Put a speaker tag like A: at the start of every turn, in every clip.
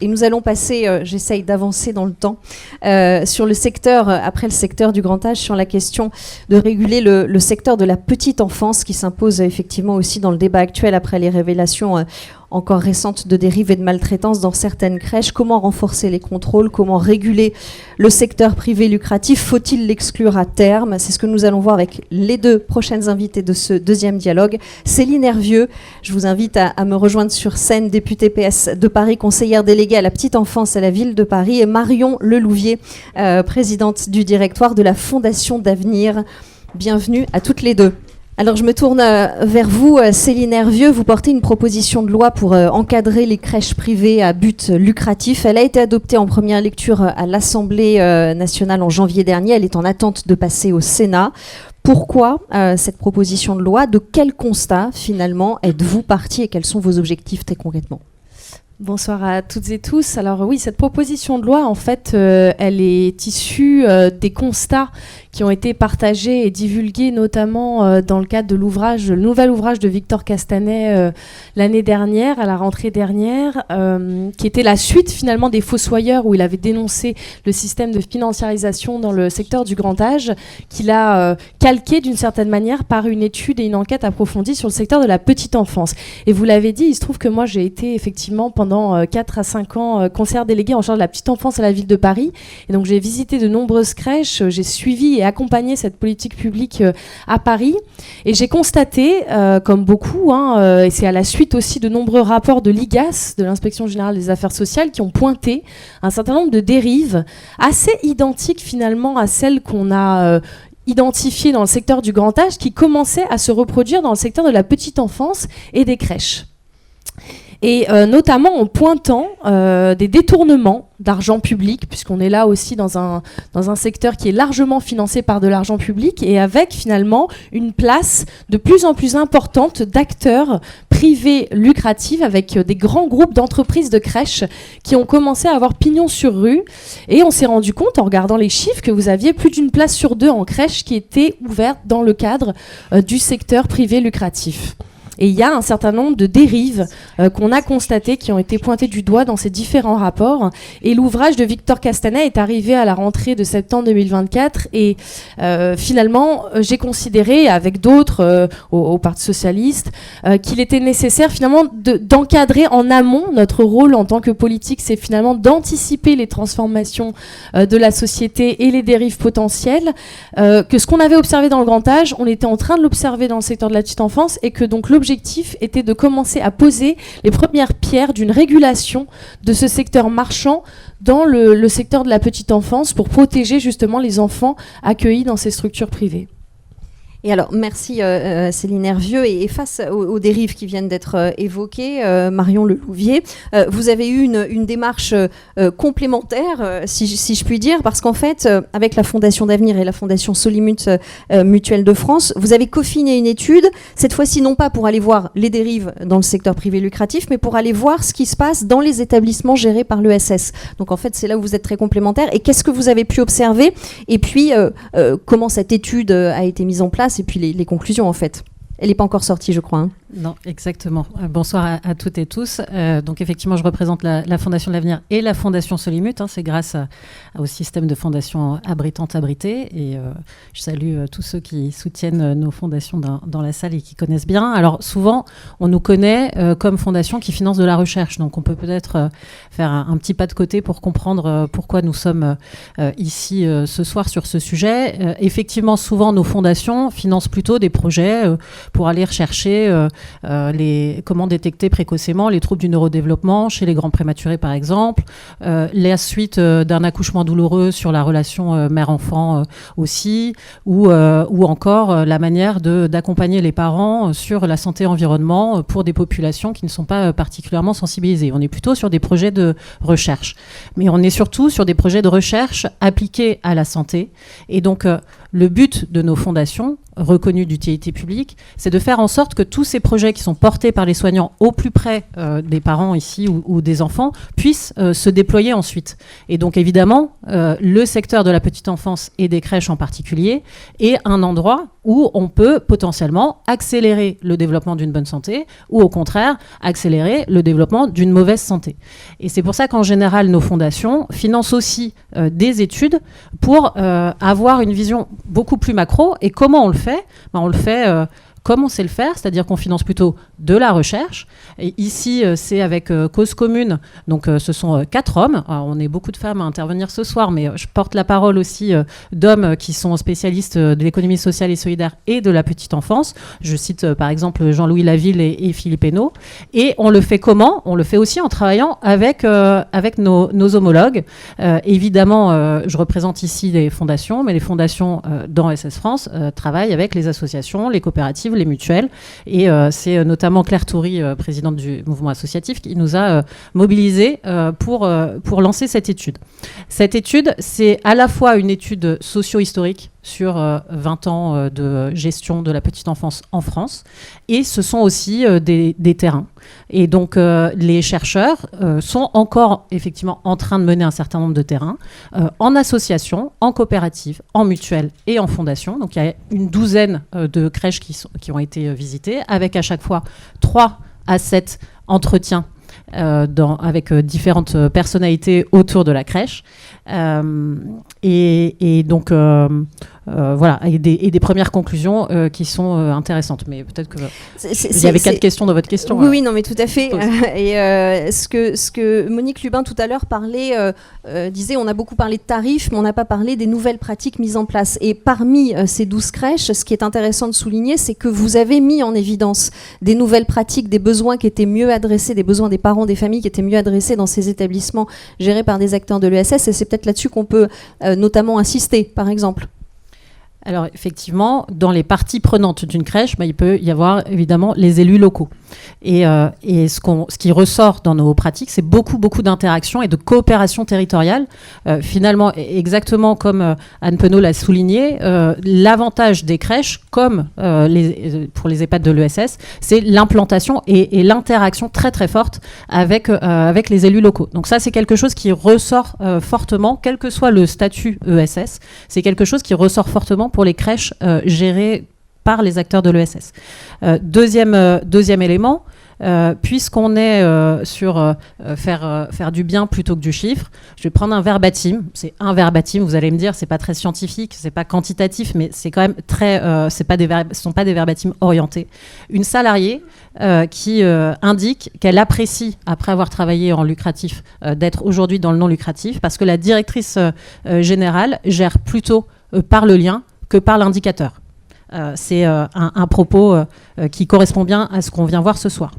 A: Et nous allons passer, j'essaye d'avancer dans le temps, sur le secteur, après le secteur du grand âge, sur la question de réguler le secteur de la petite enfance qui s'impose effectivement aussi dans le débat actuel après les révélations encore récentes de dérives et de maltraitance dans certaines crèches. Comment renforcer les contrôles? Comment réguler le secteur privé lucratif? Faut-il l'exclure à terme? C'est ce que nous allons voir avec les deux prochaines invitées de ce deuxième dialogue. Céline Hervieux, je vous invite à me rejoindre sur scène, députée PS de Paris, conseillère déléguée à la petite enfance à la ville de Paris, et Marion Lelouvier, présidente du directoire de la Fondation d'Avenir. Bienvenue à toutes les deux. Alors je me tourne vers vous, Céline Hervieux. Vous portez une proposition de loi pour encadrer les crèches privées à but lucratif. Elle a été adoptée en première lecture à l'Assemblée nationale en janvier dernier. Elle est en attente de passer au Sénat. Pourquoi cette proposition de loi? De quel constat finalement êtes-vous parti et quels sont vos objectifs très concrètement?
B: Bonsoir à toutes et tous. Alors oui, cette proposition de loi, en fait, elle est issue des constats qui ont été partagés et divulgués notamment dans le cadre de l'ouvrage, le nouvel ouvrage de Victor Castanet l'année dernière, à la rentrée dernière, qui était la suite finalement des Fossoyeurs, où il avait dénoncé le système de financiarisation dans le secteur du grand âge, qu'il a calqué d'une certaine manière par une étude et une enquête approfondie sur le secteur de la petite enfance. Et vous l'avez dit, il se trouve que moi j'ai été effectivement pendant 4 à 5 ans conseillère déléguée en charge de la petite enfance à la ville de Paris. Et donc j'ai visité de nombreuses crèches, j'ai suivi et accompagné cette politique publique à Paris. Et j'ai constaté, comme beaucoup, et c'est à la suite aussi de nombreux rapports de l'IGAS, de l'Inspection Générale des Affaires Sociales, qui ont pointé un certain nombre de dérives assez identiques finalement à celles qu'on a identifiées dans le secteur du grand âge, qui commençaient à se reproduire dans le secteur de la petite enfance et des crèches. Et notamment en pointant des détournements d'argent public, puisqu'on est là aussi dans un secteur qui est largement financé par de l'argent public, et avec finalement une place de plus en plus importante d'acteurs privés lucratifs, avec des grands groupes d'entreprises de crèches qui ont commencé à avoir pignon sur rue. Et on s'est rendu compte, en regardant les chiffres, que vous aviez plus d'une place sur 2 en crèche qui était ouverte dans le cadre du secteur privé lucratif. Et il y a un certain nombre de dérives qu'on a constatées, qui ont été pointées du doigt dans ces différents rapports. Et l'ouvrage de Victor Castanet est arrivé à la rentrée de septembre 2024. Et finalement, j'ai considéré, avec d'autres au Parti Socialiste, qu'il était nécessaire finalement d'encadrer en amont. Notre rôle en tant que politique, c'est finalement d'anticiper les transformations de la société et les dérives potentielles. Que ce qu'on avait observé dans le grand âge, on était en train de l'observer dans le secteur de la petite enfance, et que donc l'objectif était de commencer à poser les premières pierres d'une régulation de ce secteur marchand dans le secteur de la petite enfance, pour protéger justement les enfants accueillis dans ces structures privées.
A: Et alors, merci Céline Hervieux. Et face aux dérives qui viennent d'être évoquées, Marion Lelouvier, vous avez eu une démarche complémentaire, si je puis dire, parce qu'en fait, avec la Fondation d'Avenir et la Fondation Solimut Mutuelle de France, vous avez coffiné une étude, cette fois-ci non pas pour aller voir les dérives dans le secteur privé lucratif, mais pour aller voir ce qui se passe dans les établissements gérés par l'ESS. Donc en fait, c'est là où vous êtes très complémentaires. Et qu'est-ce que vous avez pu observer? Et puis, comment cette étude a été mise en place? Et puis les conclusions, en fait. Elle n'est pas encore sortie, je crois.
C: Non, exactement. Bonsoir à toutes et tous. Donc effectivement, je représente la Fondation de l'Avenir et la Fondation Solimut. C'est grâce au système de fondations abritantes abritées. Et je salue tous ceux qui soutiennent nos fondations dans la salle et qui connaissent bien. Alors souvent, on nous connaît comme fondation qui finance de la recherche. Donc on peut peut-être faire un petit pas de côté pour comprendre pourquoi nous sommes ici ce soir sur ce sujet. Effectivement, souvent, nos fondations financent plutôt des projets pour aller rechercher comment détecter précocement les troubles du neurodéveloppement chez les grands prématurés, par exemple, la suite d'un accouchement douloureux sur la relation mère-enfant aussi, ou encore la manière d'accompagner les parents sur la santé-environnement pour des populations qui ne sont pas particulièrement sensibilisées. On est plutôt sur des projets de recherche. Mais on est surtout sur des projets de recherche appliqués à la santé. Et donc, le but de nos fondations reconnues d'utilité publique, c'est de faire en sorte que tous ces projets projets qui sont portés par les soignants au plus près des parents ici ou des enfants puissent se déployer ensuite. Et donc évidemment, le secteur de la petite enfance et des crèches en particulier est un endroit où on peut potentiellement accélérer le développement d'une bonne santé ou au contraire accélérer le développement d'une mauvaise santé. Et c'est pour ça qu'en général, nos fondations financent aussi des études pour avoir une vision beaucoup plus macro. Et comment on le fait ? On le fait comme on sait le faire, c'est-à-dire qu'on finance plutôt de la recherche. Et ici, c'est avec Cause Commune. Donc, ce sont 4 hommes. Alors, on est beaucoup de femmes à intervenir ce soir, mais je porte la parole aussi d'hommes qui sont spécialistes de l'économie sociale et solidaire et de la petite enfance. Je cite par exemple Jean-Louis Laville et Philippe Hainaut. Et on le fait comment ? On le fait aussi en travaillant avec nos homologues. Évidemment, je représente ici les fondations, mais les fondations dans SS France travaillent avec les associations, les coopératives, les mutuelles. Et c'est notamment Claire Toury, présidente du mouvement associatif, qui nous a mobilisés pour lancer cette étude. Cette étude, c'est à la fois une étude socio-historique sur 20 ans de gestion de la petite enfance en France, et ce sont aussi des terrains. Et donc, les chercheurs sont encore effectivement en train de mener un certain nombre de terrains en association, en coopérative, en mutuelle et en fondation. Donc, il y a une douzaine de crèches qui ont été visitées, avec à chaque fois 3 à 7 entretiens avec différentes personnalités autour de la crèche. Et donc, voilà, et des premières conclusions qui sont intéressantes. Mais peut-être que il y avait 4 questions dans votre question.
A: Oui, voilà. Oui, non, mais tout à fait. Et ce que Monique Lubin tout à l'heure disait, on a beaucoup parlé de tarifs, mais on n'a pas parlé des nouvelles pratiques mises en place. Et parmi ces 12 crèches, ce qui est intéressant de souligner, c'est que vous avez mis en évidence des nouvelles pratiques, des besoins qui étaient mieux adressés, des besoins des parents, des familles qui étaient mieux adressés dans ces établissements gérés par des acteurs de l'ESS. Et c'est peut-être là-dessus qu'on peut notamment insister, par exemple.
C: Alors effectivement, dans les parties prenantes d'une crèche, il peut y avoir évidemment les élus locaux. Et ce qui ressort dans nos pratiques, c'est beaucoup d'interactions et de coopération territoriale. Finalement, exactement comme Anne Penaud l'a souligné, l'avantage des crèches, comme pour les EHPAD de l'ESS, c'est l'implantation et l'interaction très très forte avec les élus locaux. Donc ça, c'est quelque chose qui ressort fortement, quel que soit le statut ESS. C'est quelque chose qui ressort fortement pour les crèches gérées par les acteurs de l'ESS. Deuxième élément, puisqu'on est sur faire du bien plutôt que du chiffre, je vais prendre un verbatim. C'est un verbatim, vous allez me dire, c'est pas très scientifique, c'est pas quantitatif, mais c'est quand même très, ce sont pas des verbatims orientés. Une salariée qui indique qu'elle apprécie, après avoir travaillé en lucratif, d'être aujourd'hui dans le non lucratif, parce que la directrice générale gère plutôt par le lien que par l'indicateur. C'est un propos qui correspond bien à ce qu'on vient voir ce soir.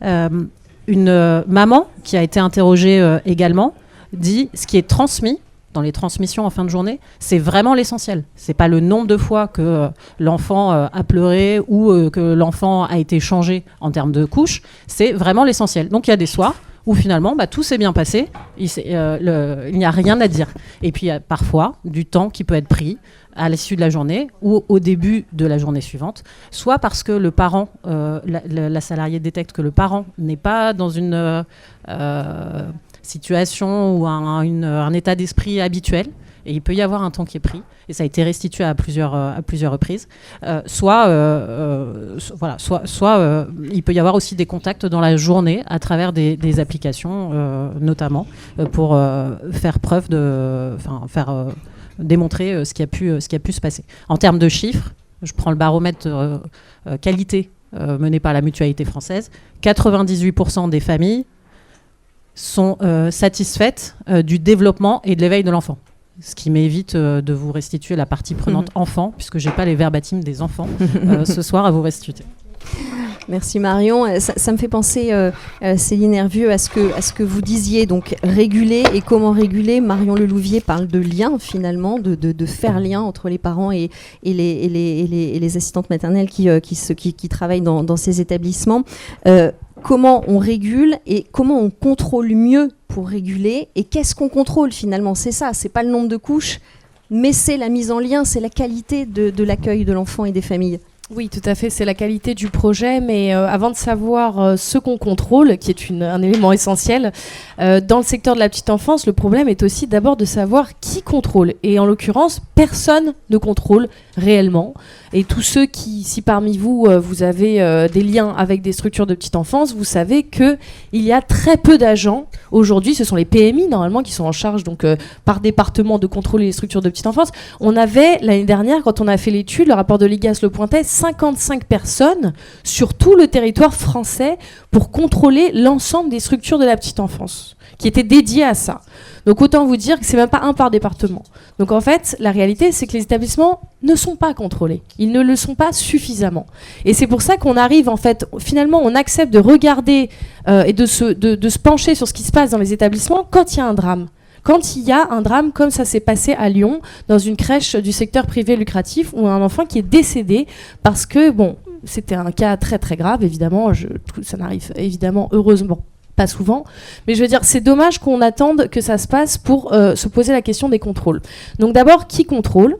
C: Une maman qui a été interrogée également dit ce qui est transmis dans les transmissions en fin de journée, c'est vraiment l'essentiel. C'est pas le nombre de fois que l'enfant a pleuré ou que l'enfant a été changé en termes de couche, c'est vraiment l'essentiel. Donc il y a des soirs où finalement tout s'est bien passé, il n'y a rien à dire. Et puis il y a parfois du temps qui peut être pris à l'issue de la journée ou au début de la journée suivante, soit parce que le parent, la salariée détecte que le parent n'est pas dans une situation ou un état d'esprit habituel, et il peut y avoir un temps qui est pris, et ça a été restitué à plusieurs reprises. Soit il peut y avoir aussi des contacts dans la journée à travers des applications, notamment, pour faire preuve démontrer ce qui a pu se passer. En termes de chiffres, je prends le baromètre qualité mené par la Mutualité française, 98% des familles sont satisfaites du développement et de l'éveil de l'enfant. Ce qui m'évite de vous restituer la partie prenante enfant, puisque je n'ai pas les verbatims des enfants ce soir à vous restituer.
A: Merci Marion. Ça me fait penser, Céline Hervieux, à ce que vous disiez, donc réguler et comment réguler. Marion Lelouvier parle de lien finalement, de faire lien entre les parents et les assistantes maternelles qui travaillent dans ces établissements. Comment on régule et comment on contrôle mieux pour réguler, et qu'est-ce qu'on contrôle finalement? C'est ça, c'est pas le nombre de couches, mais c'est la mise en lien, c'est la qualité de l'accueil de l'enfant et des familles.
B: Oui, tout à fait, c'est la qualité du projet, mais avant de savoir ce qu'on contrôle, qui est un élément essentiel, dans le secteur de la petite enfance, le problème est aussi d'abord de savoir qui contrôle. Et en l'occurrence, personne ne contrôle réellement. Et tous ceux qui, si parmi vous, vous avez des liens avec des structures de petite enfance, vous savez qu'il y a très peu d'agents. Aujourd'hui, ce sont les PMI, normalement, qui sont en charge, donc par département, de contrôler les structures de petite enfance. On avait, l'année dernière, quand on a fait l'étude, le rapport de l'IGAS le pointait, 55 personnes sur tout le territoire français pour contrôler l'ensemble des structures de la petite enfance, qui étaient dédiées à ça. Donc autant vous dire que c'est même pas un par département. Donc en fait, la réalité, c'est que les établissements ne sont pas contrôlés. Ils ne le sont pas suffisamment. Et c'est pour ça qu'on arrive, en fait, finalement, on accepte de regarder et de se pencher sur ce qui se passe dans les établissements quand il y a un drame. Quand il y a un drame comme ça s'est passé à Lyon, dans une crèche du secteur privé lucratif, où un enfant qui est décédé parce que, bon, c'était un cas très très grave, évidemment, ça n'arrive évidemment, heureusement, pas souvent, mais je veux dire, c'est dommage qu'on attende que ça se passe pour se poser la question des contrôles. Donc d'abord, qui contrôle ?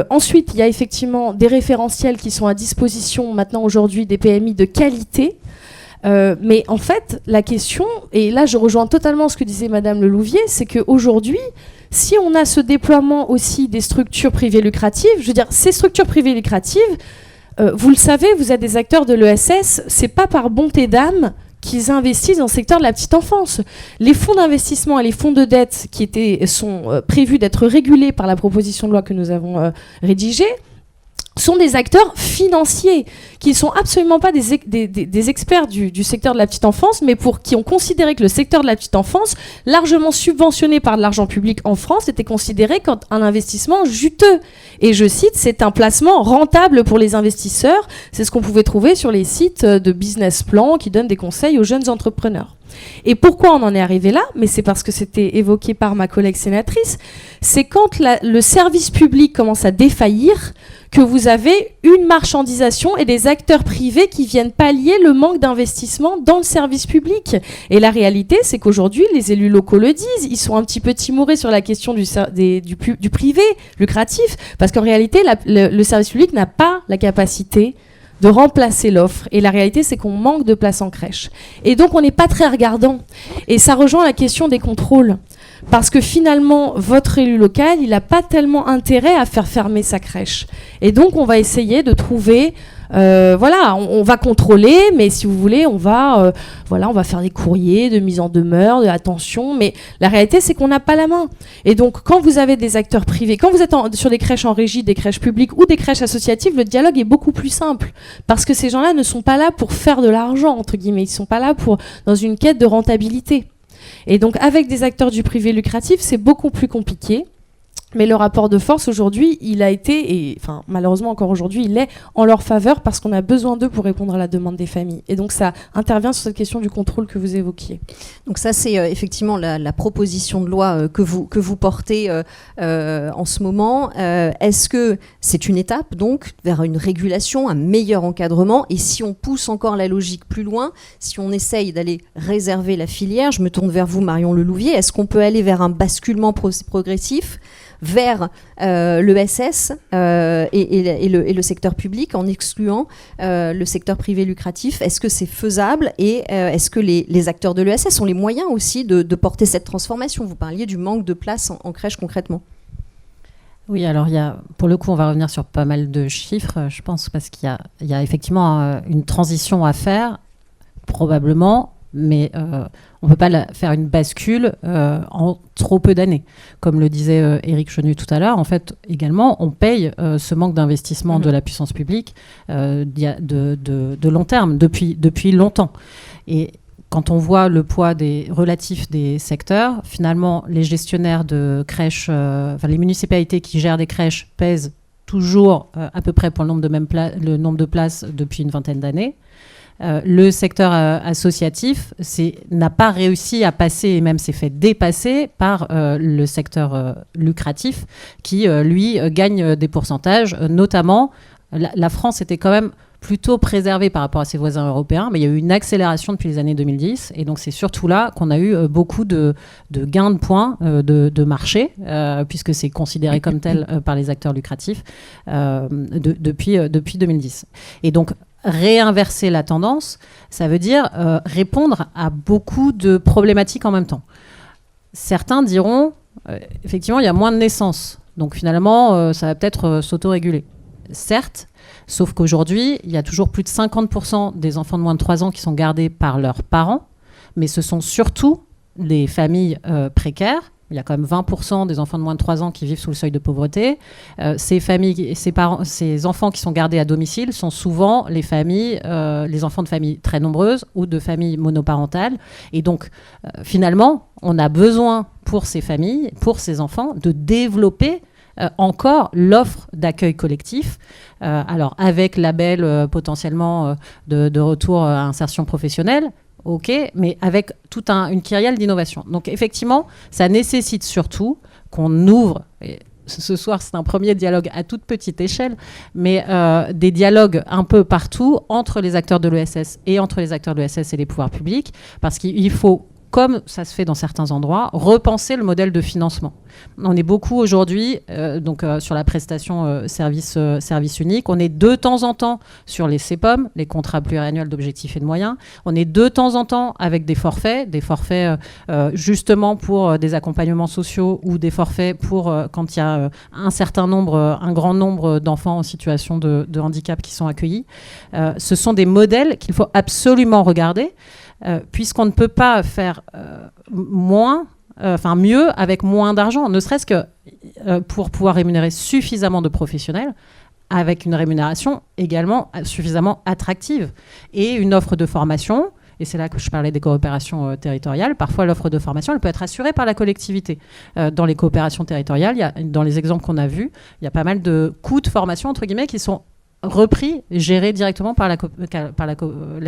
B: Ensuite, il y a effectivement des référentiels qui sont à disposition maintenant aujourd'hui des PMI de qualité. Mais en fait, la question, et là je rejoins totalement ce que disait Madame Lelouvier, c'est qu'aujourd'hui, si on a ce déploiement aussi des structures privées lucratives, je veux dire, ces structures privées lucratives, vous le savez, vous êtes des acteurs de l'ESS, c'est pas par bonté d'âme qu'ils investissent dans le secteur de la petite enfance. Les fonds d'investissement et les fonds de dette qui sont prévus d'être régulés par la proposition de loi que nous avons rédigée, sont des acteurs financiers qui ne sont absolument pas des experts du secteur de la petite enfance, mais qui ont considéré que le secteur de la petite enfance, largement subventionné par de l'argent public en France, était considéré comme un investissement juteux. Et je cite, c'est un placement rentable pour les investisseurs. C'est ce qu'on pouvait trouver sur les sites de business plan qui donnent des conseils aux jeunes entrepreneurs. Et pourquoi on en est arrivé là ? Mais c'est parce que c'était évoqué par ma collègue sénatrice. C'est quand le service public commence à défaillir que vous avez une marchandisation et des acteurs privés qui viennent pallier le manque d'investissement dans le service public. Et la réalité, c'est qu'aujourd'hui, les élus locaux le disent, ils sont un petit peu timorés sur la question du privé lucratif, parce qu'en réalité, le service public n'a pas la capacité de remplacer l'offre. Et la réalité, c'est qu'on manque de places en crèche. Et donc, on n'est pas très regardant. Et ça rejoint la question des contrôles. Parce que finalement, votre élu local, il n'a pas tellement intérêt à faire fermer sa crèche. Et donc, on va essayer de trouver... on va contrôler, mais si vous voulez, on va faire des courriers de mise en demeure, de attention, mais la réalité, c'est qu'on n'a pas la main. Et donc, quand vous avez des acteurs privés, quand vous êtes sur des crèches en régie, des crèches publiques ou des crèches associatives, le dialogue est beaucoup plus simple. Parce que ces gens-là ne sont pas là pour faire de l'argent, entre guillemets. Ils ne sont pas là dans une quête de rentabilité. Et donc, avec des acteurs du privé lucratif, c'est beaucoup plus compliqué. Mais le rapport de force aujourd'hui, il a été, et enfin malheureusement encore aujourd'hui, il est en leur faveur parce qu'on a besoin d'eux pour répondre à la demande des familles. Et donc ça intervient sur cette question du contrôle que vous évoquiez.
A: Donc ça c'est effectivement la proposition de loi que vous portez en ce moment. Est-ce que c'est une étape donc vers une régulation, un meilleur encadrement ? Et si on pousse encore la logique plus loin, si on essaye d'aller réserver la filière, je me tourne vers vous Marion Lelouvier, est-ce qu'on peut aller vers un basculement progressif vers l'ESS et le secteur public en excluant le secteur privé lucratif? Est-ce que c'est faisable et est-ce que les acteurs de l'ESS ont les moyens aussi de porter cette transformation? Vous parliez du manque de place en crèche concrètement.
C: Oui, alors pour le coup, on va revenir sur pas mal de chiffres, je pense, parce qu'il y a effectivement une transition à faire, probablement, mais on ne peut pas faire une bascule en trop peu d'années. Comme le disait Éric Chenu tout à l'heure, en fait, également, on paye ce manque d'investissement de la puissance publique de long terme, depuis longtemps. Et quand on voit le poids relatif des secteurs, finalement, les gestionnaires de crèches, les municipalités qui gèrent des crèches pèsent toujours à peu près pour le nombre de places depuis une vingtaine d'années. Le secteur associatif n'a pas réussi à passer et même s'est fait dépasser par le secteur lucratif qui, lui, gagne des pourcentages. Notamment, la France était quand même plutôt préservé par rapport à ses voisins européens, mais il y a eu une accélération depuis les années 2010, et donc c'est surtout là qu'on a eu beaucoup de gains de points de marché, puisque c'est considéré comme tel par les acteurs lucratifs depuis 2010. Et donc, réinverser la tendance, ça veut dire répondre à beaucoup de problématiques en même temps. Certains diront, effectivement, il y a moins de naissances, donc finalement, ça va peut-être s'autoréguler. Certes, sauf qu'aujourd'hui, il y a toujours plus de 50% des enfants de moins de 3 ans qui sont gardés par leurs parents, mais ce sont surtout des familles précaires. Il y a quand même 20% des enfants de moins de 3 ans qui vivent sous le seuil de pauvreté. Ces enfants qui sont gardés à domicile sont souvent les enfants de familles très nombreuses ou de familles monoparentales. Et donc, finalement, on a besoin pour ces familles, pour ces enfants, de développer encore l'offre d'accueil collectif, alors avec label potentiellement de retour à insertion professionnelle, ok, mais avec toute une kyrielle d'innovation. Donc effectivement, ça nécessite surtout qu'on ouvre, et ce soir c'est un premier dialogue à toute petite échelle, mais des dialogues un peu partout entre les acteurs de l'ESS et entre les acteurs de l'ESS et les pouvoirs publics, parce qu'il faut, comme ça se fait dans certains endroits, repenser le modèle de financement. On est beaucoup aujourd'hui sur la prestation service unique. On est de temps en temps sur les CPOM, les contrats pluriannuels d'objectifs et de moyens. On est de temps en temps avec des forfaits justement pour des accompagnements sociaux ou des forfaits pour quand il y a un grand nombre d'enfants en situation de handicap qui sont accueillis. Ce sont des modèles qu'il faut absolument regarder. Puisqu'on ne peut pas faire mieux avec moins d'argent, ne serait-ce que pour pouvoir rémunérer suffisamment de professionnels, avec une rémunération également suffisamment attractive et une offre de formation. Et c'est là que je parlais des coopérations territoriales. Parfois, l'offre de formation, elle peut être assurée par la collectivité. Dans les coopérations territoriales, dans les exemples qu'on a vus, il y a pas mal de coûts de formation, entre guillemets, qui sont repris, géré directement par la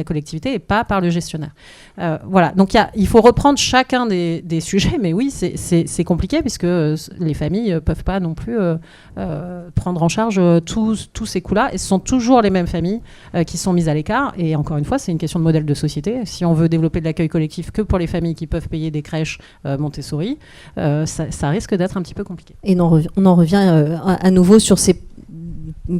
C: collectivité et pas par le gestionnaire. Voilà, donc il faut reprendre chacun des sujets, mais oui, c'est compliqué puisque les familles ne peuvent pas non plus prendre en charge tous ces coûts-là, et ce sont toujours les mêmes familles qui sont mises à l'écart, et encore une fois, c'est une question de modèle de société. Si on veut développer de l'accueil collectif que pour les familles qui peuvent payer des crèches Montessori, ça risque d'être un petit peu compliqué.
A: Et on en revient à nouveau sur ces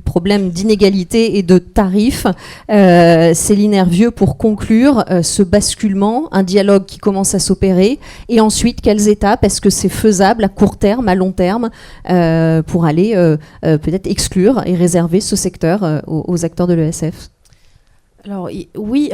A: problème d'inégalité et de tarifs. Céline Hervieux, pour conclure, ce basculement, un dialogue qui commence à s'opérer, et ensuite, quelles étapes? Est-ce que c'est faisable à court terme, à long terme, pour aller peut-être exclure et réserver ce secteur aux acteurs de l'ESF?
B: Alors oui,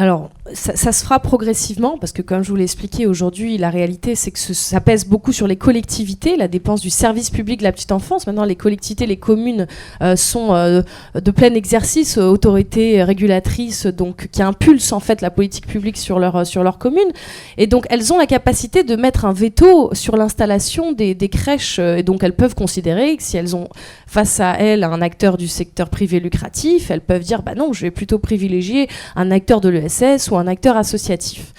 B: ça se fera progressivement, parce que comme je vous l'ai expliqué aujourd'hui, la réalité c'est que ça pèse beaucoup sur les collectivités, la dépense du service public de la petite enfance. Maintenant, les collectivités, les communes sont de plein exercice, autorités régulatrices, donc qui impulsent en fait la politique publique sur leur commune, et donc elles ont la capacité de mettre un veto sur l'installation des crèches, et donc elles peuvent considérer que si elles ont face à elles un acteur du secteur privé lucratif, elles peuvent dire non, je vais plutôt privilégier un acteur de l'ESS ou un acteur associatif.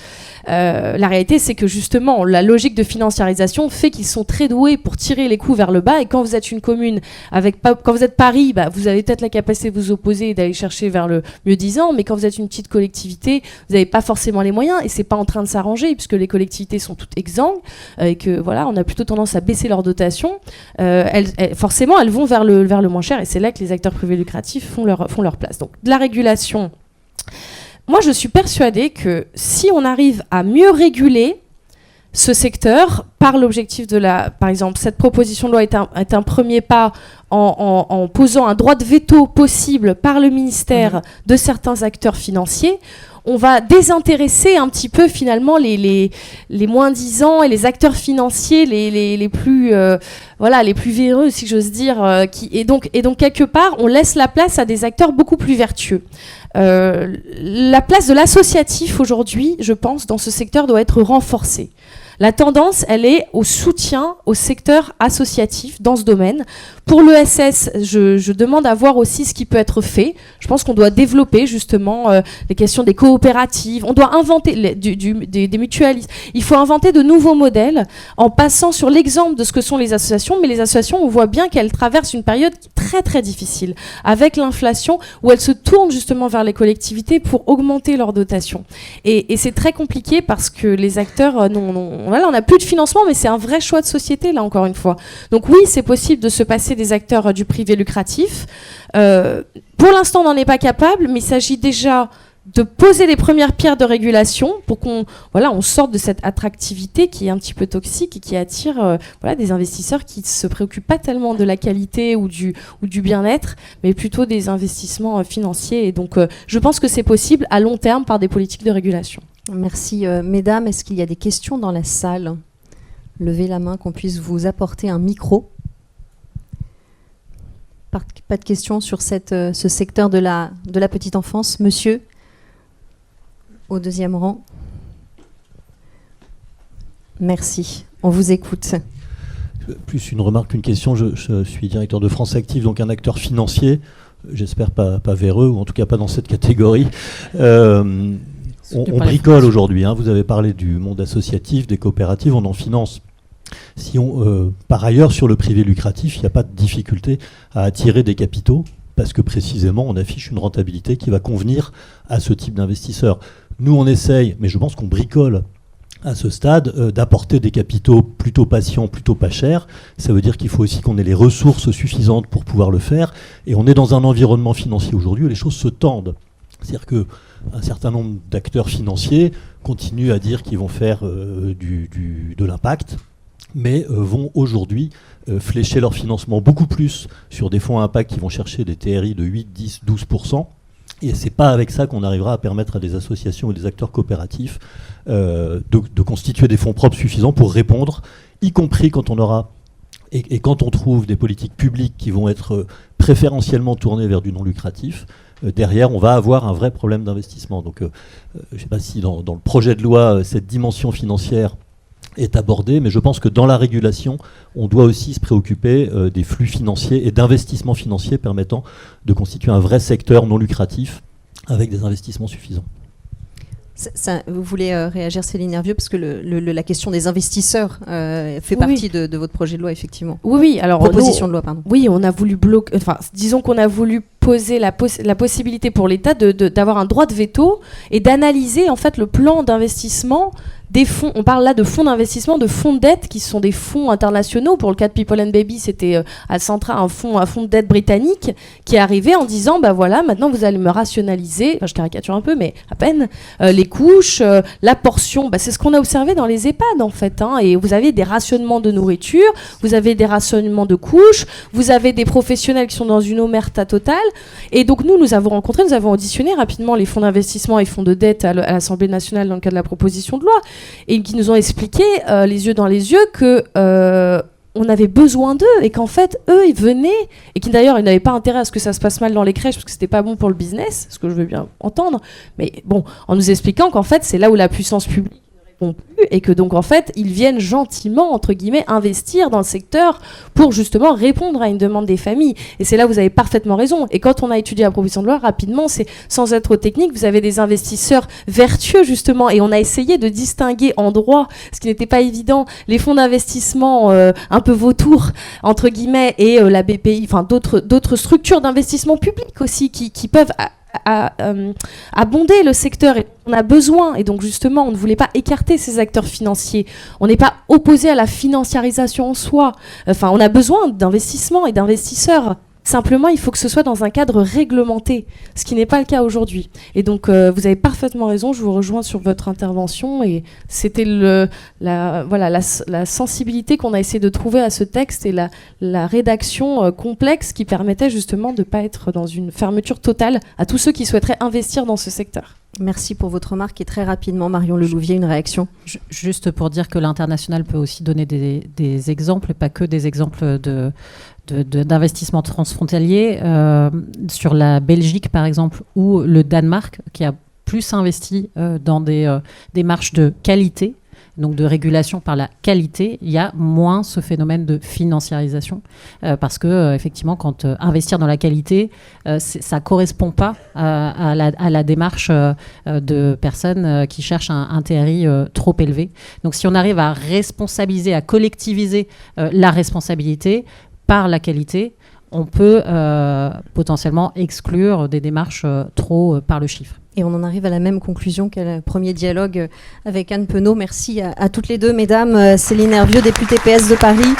B: La réalité, c'est que justement, la logique de financiarisation fait qu'ils sont très doués pour tirer les coûts vers le bas, et quand vous êtes une commune, quand vous êtes Paris, vous avez peut-être la capacité de vous opposer et d'aller chercher vers le mieux-disant, mais quand vous êtes une petite collectivité, vous n'avez pas forcément les moyens, et c'est pas en train de s'arranger, puisque les collectivités sont toutes exsangues, et que voilà, on a plutôt tendance à baisser leurs dotations. Forcément, elles vont vers le moins cher, et c'est là que les acteurs privés lucratifs font leur place. Donc, de la régulation. Moi, je suis persuadée que si on arrive à mieux réguler ce secteur par l'objectif par exemple, cette proposition de loi est un premier pas en posant un droit de veto possible par le ministère de certains acteurs financiers. On va désintéresser un petit peu finalement les moins-disants et les acteurs financiers les plus véreux, si j'ose dire, et donc quelque part on laisse la place à des acteurs beaucoup plus vertueux. La place de l'associatif aujourd'hui, je pense, dans ce secteur doit être renforcée. La tendance, elle est au soutien au secteur associatif dans ce domaine. Pour l'ESS, je demande à voir aussi ce qui peut être fait. Je pense qu'on doit développer justement les questions des coopératives. On doit inventer des mutualistes. Il faut inventer de nouveaux modèles en passant sur l'exemple de ce que sont les associations. Mais les associations, on voit bien qu'elles traversent une période très très difficile avec l'inflation où elles se tournent justement vers les collectivités pour augmenter leurs dotations. Et c'est très compliqué parce que les acteurs, voilà, on n'a plus de financement, mais c'est un vrai choix de société là encore une fois. Donc oui, c'est possible de se passer des acteurs du privé lucratif. Pour l'instant, on n'en est pas capable, mais il s'agit déjà de poser les premières pierres de régulation pour qu'on on sorte de cette attractivité qui est un petit peu toxique et qui attire des investisseurs qui ne se préoccupent pas tellement de la qualité ou du bien-être, mais plutôt des investissements financiers. Et donc, je pense que c'est possible à long terme par des politiques de régulation.
A: Merci. Mesdames, est-ce qu'il y a des questions dans la salle ? Levez la main, qu'on puisse vous apporter un micro. Pas de questions sur ce secteur de la petite enfance. Monsieur, au deuxième rang. Merci. On vous écoute.
D: Plus une remarque qu'une question. Je suis directeur de France Active, donc un acteur financier. J'espère pas véreux, ou en tout cas pas dans cette catégorie. On bricole aujourd'hui. Vous avez parlé du monde associatif, des coopératives, on en finance. Par ailleurs, sur le privé lucratif, il n'y a pas de difficulté à attirer des capitaux parce que précisément, on affiche une rentabilité qui va convenir à ce type d'investisseurs. Nous, on essaye, mais je pense qu'on bricole à ce stade, d'apporter des capitaux plutôt patients, plutôt pas chers. Ça veut dire qu'il faut aussi qu'on ait les ressources suffisantes pour pouvoir le faire. Et on est dans un environnement financier aujourd'hui où les choses se tendent. C'est-à-dire qu'un certain nombre d'acteurs financiers continuent à dire qu'ils vont faire de l'impact, mais vont aujourd'hui flécher leur financement beaucoup plus sur des fonds à impact qui vont chercher des TRI de 8, 10, 12%. Et c'est pas avec ça qu'on arrivera à permettre à des associations ou des acteurs coopératifs de constituer des fonds propres suffisants pour répondre, y compris quand on aura et quand on trouve des politiques publiques qui vont être préférentiellement tournées vers du non lucratif. Derrière, on va avoir un vrai problème d'investissement. Donc, je ne sais pas si dans le projet de loi, cette dimension financière est abordée, mais je pense que dans la régulation, on doit aussi se préoccuper des flux financiers et d'investissements financiers permettant de constituer un vrai secteur non lucratif avec des investissements suffisants.
A: Vous voulez réagir, Céline Hervieux, parce que la question des investisseurs fait partie de votre projet de loi, effectivement.
B: Oui. Alors,
A: proposition de loi, pardon.
B: Oui, on a voulu disons qu'on a voulu poser la possibilité pour l'État d'avoir un droit de veto et d'analyser en fait le plan d'investissement des fonds. On parle là de fonds d'investissement, de fonds de dette qui sont des fonds internationaux. Pour le cas de People and Baby, c'était Alcentra, un fonds de dette britannique qui est arrivé en disant voilà, maintenant vous allez me rationaliser, je caricature un peu, mais à peine, les couches, la portion. C'est ce qu'on a observé dans les EHPAD en fait. Et vous avez des rationnements de nourriture, vous avez des rationnements de couches, vous avez des professionnels qui sont dans une omerta totale. Et donc nous avons auditionné rapidement les fonds d'investissement et fonds de dette à l'Assemblée nationale dans le cadre de la proposition de loi. Et qui nous ont expliqué, les yeux dans les yeux, que on avait besoin d'eux et qu'en fait, eux, ils venaient et qui d'ailleurs, ils n'avaient pas intérêt à ce que ça se passe mal dans les crèches parce que c'était pas bon pour le business, ce que je veux bien entendre. Mais bon, en nous expliquant qu'en fait, c'est là où la puissance publique ne répond plus et que donc en fait, ils viennent gentiment, entre guillemets, investir dans le secteur pour justement répondre à une demande des familles. Et c'est là où vous avez parfaitement raison. Et quand on a étudié la proposition de loi, rapidement, c'est sans être technique, vous avez des investisseurs vertueux justement, et on a essayé de distinguer en droit, ce qui n'était pas évident, les fonds d'investissement un peu vautours, entre guillemets, et la BPI, enfin d'autres structures d'investissement public aussi qui peuvent abonder le secteur. Et on a besoin, et donc justement, on ne voulait pas écarter ces acteurs financiers. On n'est pas opposé à la financiarisation en soi. Enfin, on a besoin d'investissements et d'investisseurs. Simplement, il faut que ce soit dans un cadre réglementé, ce qui n'est pas le cas aujourd'hui. Et donc, vous avez parfaitement raison, je vous rejoins sur votre intervention. Et c'était la sensibilité qu'on a essayé de trouver à ce texte et la rédaction complexe qui permettait justement de ne pas être dans une fermeture totale à tous ceux qui souhaiteraient investir dans ce secteur.
A: Merci pour votre remarque. Et très rapidement, Marion Lelouvier, une réaction.
C: Juste pour dire que l'international peut aussi donner des exemples, et pas que des exemples d'investissements transfrontaliers. Sur la Belgique, par exemple, ou le Danemark, qui a plus investi dans des démarches de qualité donc de régulation par la qualité, il y a moins ce phénomène de financiarisation, parce que effectivement, quand investir dans la qualité, ça correspond pas à la démarche de personnes qui cherchent un TRI trop élevé. Donc si on arrive à responsabiliser, à collectiviser la responsabilité par la qualité, on peut potentiellement exclure des démarches trop par le chiffre.
A: Et on en arrive à la même conclusion qu'à le premier dialogue avec Anne Penaud. Merci à toutes les deux, mesdames. Céline Hervieux, députée PS de Paris,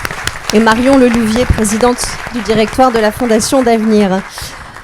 A: et Marion Lelouvier, présidente du directoire de la Fondation d'Avenir.